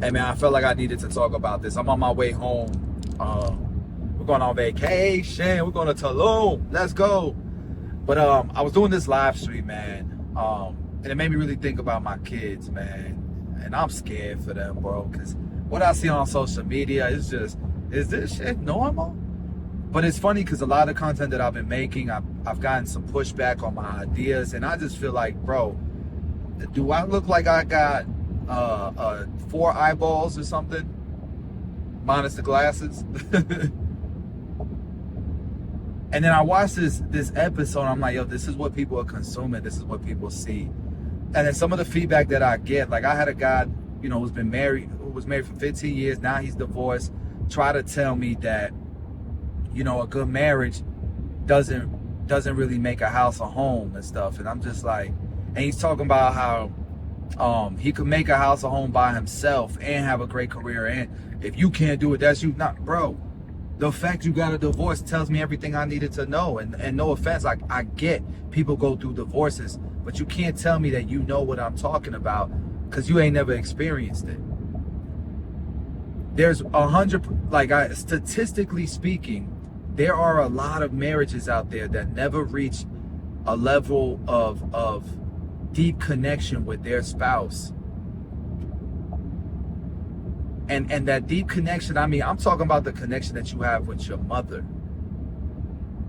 Hey man, I felt like I needed to talk about this. I'm on my way home. We're going on vacation. We're going to Tulum. Let's go. But I was doing this live stream, man. And it made me really think about my kids, man. And I'm scared for them, bro. Because what I see on social media is just, is this shit normal? But it's funny because a lot of the content that I've been making, I've gotten some pushback on my ideas. And I just feel like, bro, do I look like I got 4 eyeballs or something, minus the glasses? And then I watched this episode, I'm like, yo, this is what people are consuming, this is what people see. And then some of the feedback that I get, like I had a guy, you know, who was married for 15 years, now he's divorced, try to tell me that, you know, a good marriage doesn't really make a house a home and stuff. And I'm just like, and he's talking about how he could make a house a home by himself and have a great career. And if you can't do it, that's you. Not, bro. The fact you got a divorce tells me everything I needed to know. And no offense, I get people go through divorces, but you can't tell me that you know what I'm talking about because you ain't never experienced it. There's 100, statistically speaking, there are a lot of marriages out there that never reach a level of deep connection with their spouse. And that deep connection, I mean, I'm talking about the connection that you have with your mother,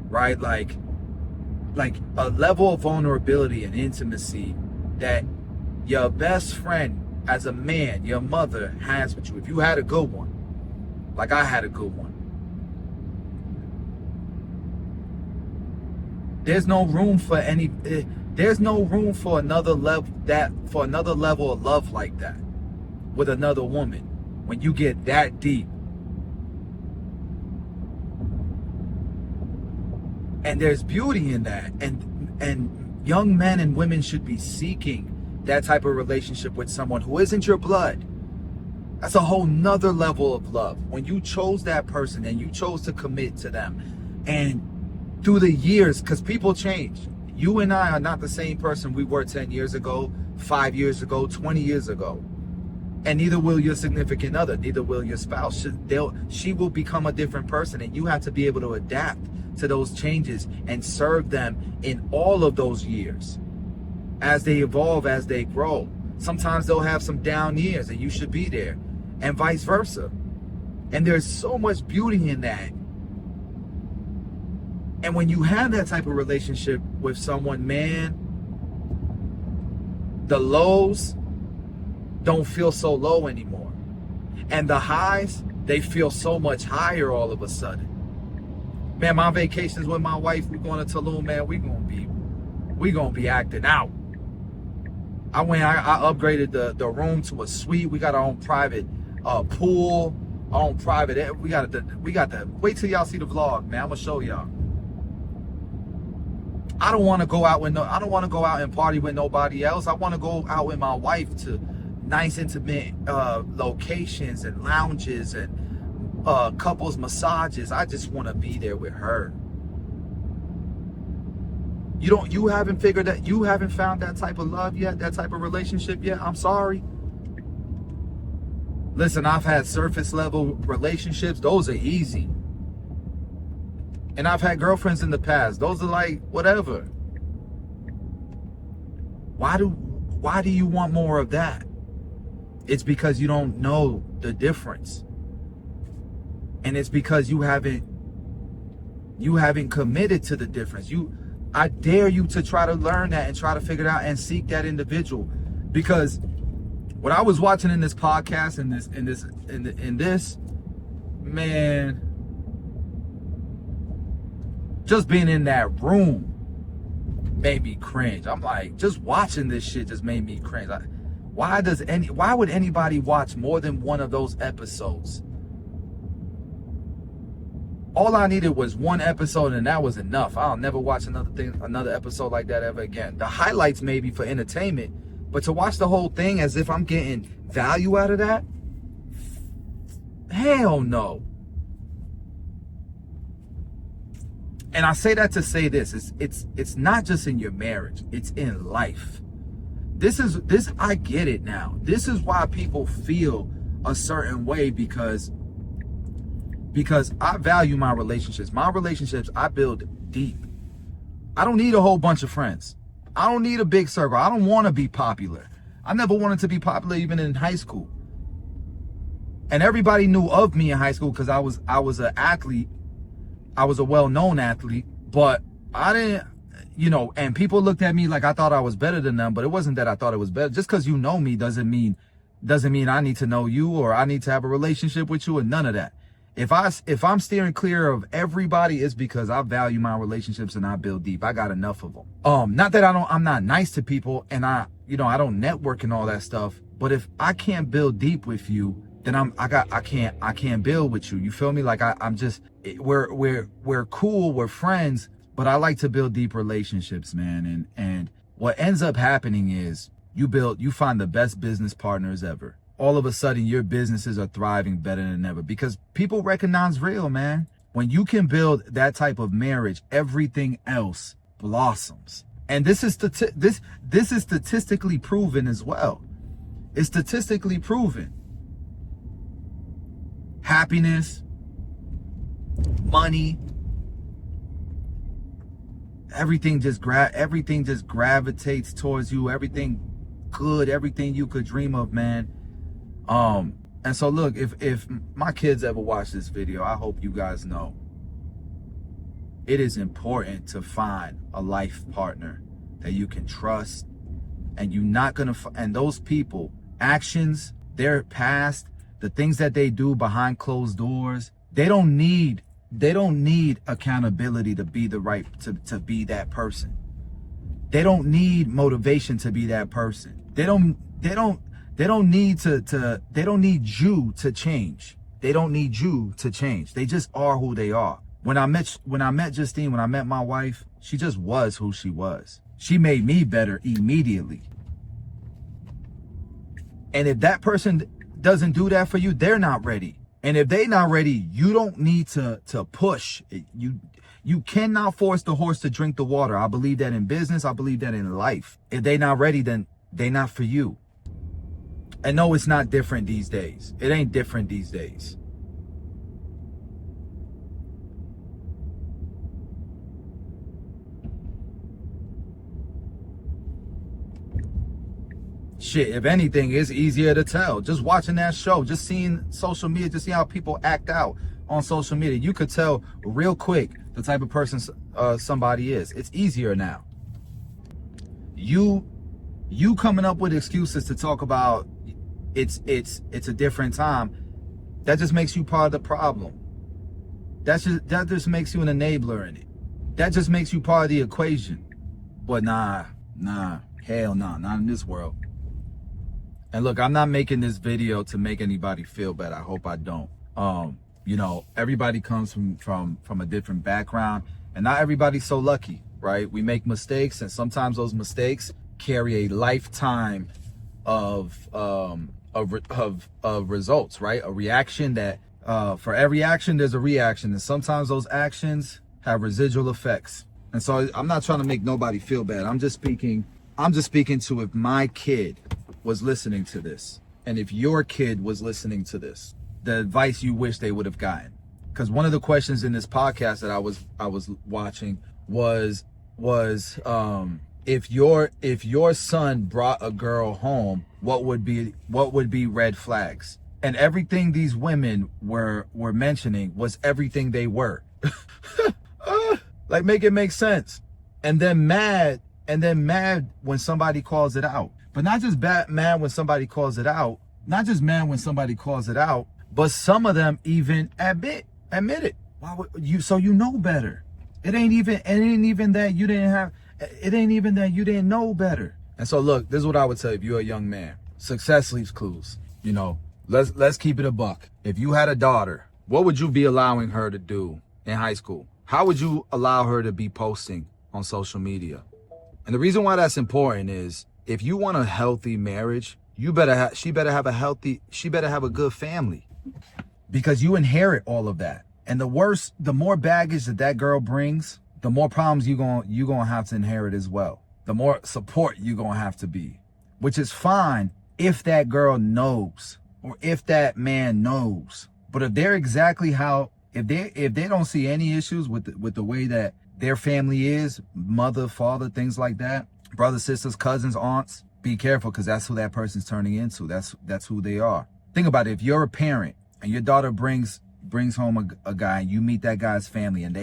right? Like a level of vulnerability and intimacy that your best friend as a man, your mother, has with you. If you had a good one, like I had a good one, there's no room for another level of love like that with another woman when you get that deep. And there's beauty in that, and young men and women should be seeking that type of relationship with someone who isn't your blood. That's a whole nother level of love. When you chose that person and you chose to commit to them, and through the years, because people change. You and I are not the same person we were 10 years ago, 5 years ago, 20 years ago. And neither will your significant other, neither will your spouse. She will become a different person, and you have to be able to adapt to those changes and serve them in all of those years as they evolve, as they grow. Sometimes they'll have some down years and you should be there, and vice versa. And there's so much beauty in that. And when you have that type of relationship with someone, man, the lows don't feel so low anymore. And the highs, they feel so much higher all of a sudden. Man, my vacations with my wife, we're going to Tulum, man, we gonna be acting out. I upgraded the room to a suite. We got our own private pool, our own private, we got the, wait till y'all see the vlog, man, I'm gonna show y'all. I don't want to go out and party with nobody else. I want to go out with my wife to nice intimate locations and lounges and couples massages. I just want to be there with her. You haven't found that type of love yet, that type of relationship yet? I'm sorry. Listen, I've had surface level relationships. Those are easy. And I've had girlfriends in the past. Those are like, whatever. Why do you want more of that? It's because you don't know the difference. And it's because you haven't committed to the difference. I dare you to try to learn that and try to figure it out and seek that individual. Because what I was watching in this podcast, in this, man, just being in that room made me cringe. I'm like, just watching this shit just made me cringe. Why would anybody watch more than one of those episodes? All I needed was one episode, and that was enough. I'll never watch another episode like that ever again. The highlights maybe for entertainment, but to watch the whole thing as if I'm getting value out of that, hell no. And I say that to say this, it's not just in your marriage, it's in life. I get it now. This is why people feel a certain way because I value my relationships. My relationships I build deep. I don't need a whole bunch of friends. I don't need a big circle. I don't want to be popular. I never wanted to be popular even in high school. And everybody knew of me in high school because I was an athlete. I was a well-known athlete, but I didn't, and people looked at me like I thought I was better than them, but it wasn't that I thought it was better. Just because you know me doesn't mean I need to know you or I need to have a relationship with you, and none of that. If I'm steering clear of everybody, it's because I value my relationships and I build deep. I got enough of them. Not that I'm not nice to people and I don't network and all that stuff, but if I can't build deep with you, then I can't build with you. You feel me? Like we're cool, we're friends, but I like to build deep relationships, man. And what ends up happening is you find the best business partners ever. All of a sudden your businesses are thriving better than ever because people recognize real, man. When you can build that type of marriage, everything else blossoms. And this is statistically proven as well. It's statistically proven. Happiness, money, everything just gravitates towards you. Everything good, everything you could dream of, man. And so look, if my kids ever watch this video, I hope you guys know it is important to find a life partner that you can trust, and you're not gonna and those people actions, their past, the things that they do behind closed doors, they don't need accountability to be to be that person. They don't need motivation to be that person. They don't need you to change. They don't need you to change. They just are who they are. When I met Justine, when I met my wife, she just was who she was. She made me better immediately. And if that person doesn't do that for you, they're not ready. And if they're not ready, you don't need to push. You cannot force the horse to drink the water. I believe that in business. I believe that in life. If they're not ready, then they're not for you. And no, it's not different these days. It ain't different these days. Shit, if anything, it's easier to tell. Just watching that show, just seeing social media, just seeing how people act out on social media, you could tell real quick the type of person somebody is. It's easier now. You coming up with excuses to talk about it's a different time, that just makes you part of the problem. That just makes you an enabler in it. That just makes you part of the equation. But hell nah, not in this world. And look, I'm not making this video to make anybody feel bad. I hope I don't. Everybody comes from a different background, and not everybody's so lucky, right? We make mistakes, and sometimes those mistakes carry a lifetime of results, right? A reaction that for every action there's a reaction, and sometimes those actions have residual effects. And so I'm not trying to make nobody feel bad. I'm just speaking to if my kid was listening to this, and if your kid was listening to this, the advice you wish they would have gotten. Because one of the questions in this podcast that I was watching was if your son brought a girl home, what would be red flags? And everything these women were mentioning was everything they were. Like, make it make sense. And then mad when somebody calls it out. But not just mad when somebody calls it out, but some of them even admit it. Why would you? So you know better. It ain't even that you didn't know better. And so look, this is what I would tell you if you're a young man. Success leaves clues. Let's keep it a buck. If you had a daughter, what would you be allowing her to do in high school? How would you allow her to be posting on social media? And the reason why that's important is, if you want a healthy marriage, she better have a good family, because you inherit all of that. And the more baggage that girl brings, the more problems you're gonna have to inherit as well. The more support you're gonna have to be, which is fine if that girl knows or if that man knows. But if they're exactly how, if they don't see any issues with the way that their family is, mother, father, things like that, brothers, sisters, cousins, aunts, be careful, because that's who that person's turning into. That's who they are. Think about it. If you're a parent and your daughter brings home a guy, and you meet that guy's family, and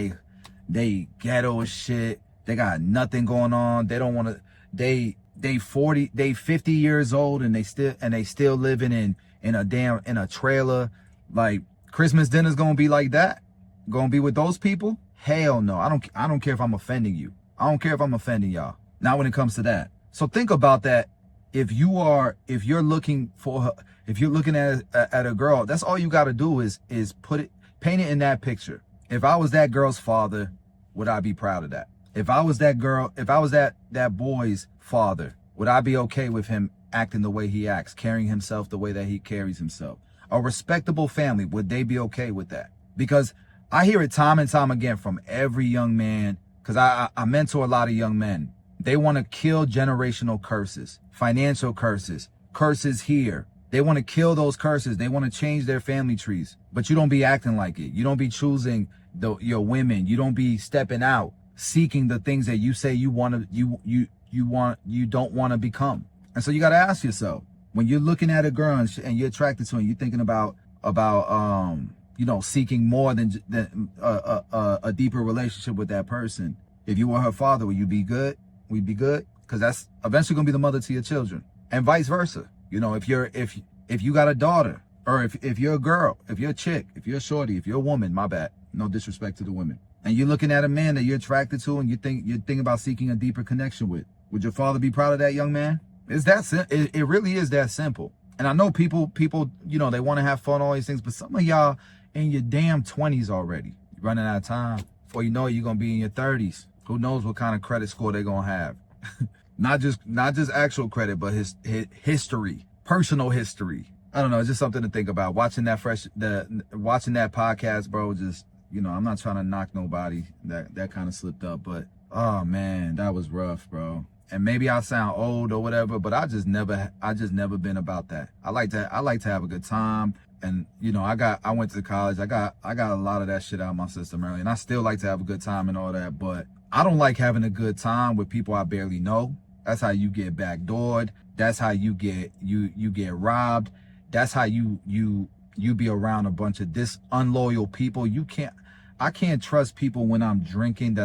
they ghetto as shit, they got nothing going on, they don't want to, they 50 years old, and they still living in a trailer. Like, Christmas dinner's gonna be like that? Gonna be with those people? Hell no. I don't care if I'm offending you. I don't care if I'm offending y'all. Not when it comes to that. So think about that. If you're looking at a girl, that's all you got to do is paint it in that picture. If I was that girl's father, would I be proud of that? If I was that boy's father, would I be okay with him acting the way he acts, carrying himself the way that he carries himself? A respectable family, would they be okay with that? Because I hear it time and time again from every young man, because I mentor a lot of young men. They want to kill generational curses, financial curses, curses here. They want to kill those curses. They want to change their family trees. But you don't be acting like it. You don't be choosing your women. You don't be stepping out, seeking the things that you say you don't want to become. And so you got to ask yourself, when you're looking at a girl and you're attracted to her, and you're thinking about seeking more than a deeper relationship with that person. If you were her father, would you be good? We'd be good, because that's eventually gonna be the mother to your children, and vice versa. If you got a daughter, or if you're a girl, if you're a chick, if you're a shorty, if you're a woman, my bad, no disrespect to the women, and you're looking at a man that you're attracted to, and you're thinking about seeking a deeper connection with, would your father be proud of that young man? It really is that simple. And I know people, they want to have fun, all these things, but some of y'all in your damn 20s already, you're running out of time. Before you know it, you're gonna be in your 30s. Who knows what kind of credit score they're gonna have? not just actual credit, but his history, personal history. I don't know. It's just something to think about. Watching that podcast, bro. Just, I'm not trying to knock nobody that kind of slipped up, but oh man, that was rough, bro. And maybe I sound old or whatever, but I just never been about that. I like to have a good time. And I went to college. I got a lot of that shit out of my system early, and I still like to have a good time and all that, but I don't like having a good time with people I barely know. That's how you get backdoored. That's how you get robbed. That's how you be around a bunch of unloyal people. I can't trust people when I'm drinking.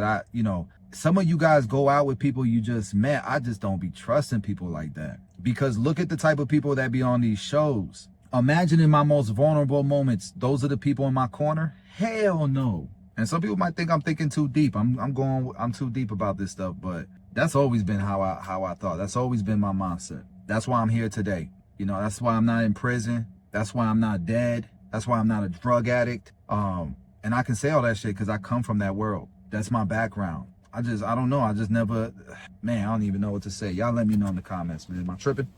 Some of you guys go out with people you just met. I just don't be trusting people like that, because look at the type of people that be on these shows. Imagine in my most vulnerable moments, those are the people in my corner? Hell no. And some people might think I'm thinking too deep. I'm too deep about this stuff, but that's always been how I thought. That's always been my mindset. That's why I'm here today. That's why I'm not in prison. That's why I'm not dead. That's why I'm not a drug addict. And I can say all that shit because I come from that world. That's my background. I don't know. I just never, man, I don't even know what to say. Y'all let me know in the comments, man. Am I tripping?